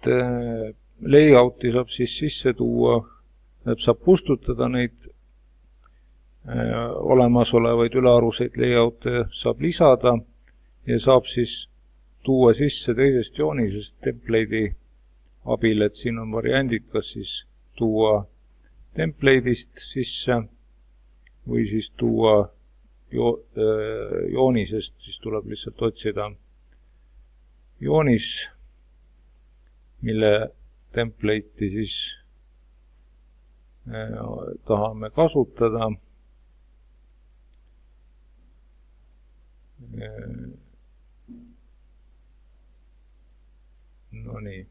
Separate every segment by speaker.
Speaker 1: layouti saab siis sisse tuua, saab kustutada neid olemasolevaid ülearuseid layout'e, saab lisada ja saab siis tuua sisse teisest joonisest template'i abil, et siin on variandid, kas siis tuua template'ist sisse või siis tuua joonisest, siis tuleb lihtsalt otsida joonis, mille template'i siis tahame kasutada. No nii.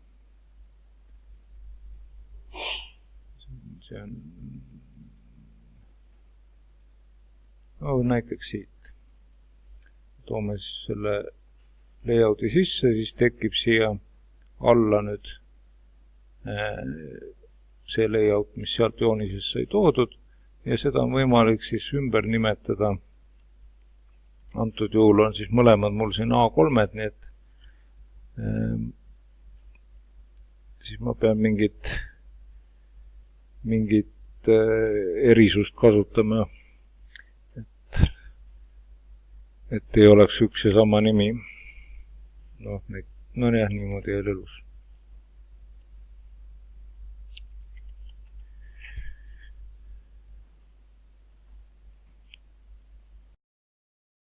Speaker 1: See on näiteks siit. Toome siis selle layouti sisse, siis tekib siia alla nüüd see layout, mis sealt joonisest sai toodud ja seda on võimalik siis ümber nimetada. Antud juhul on siis mõlemad mul siin A3-d, nii et siis ma pean mingit erisust kasutama, et ei oleks üks ja sama nimi. No jah, niimoodi ei ole elus.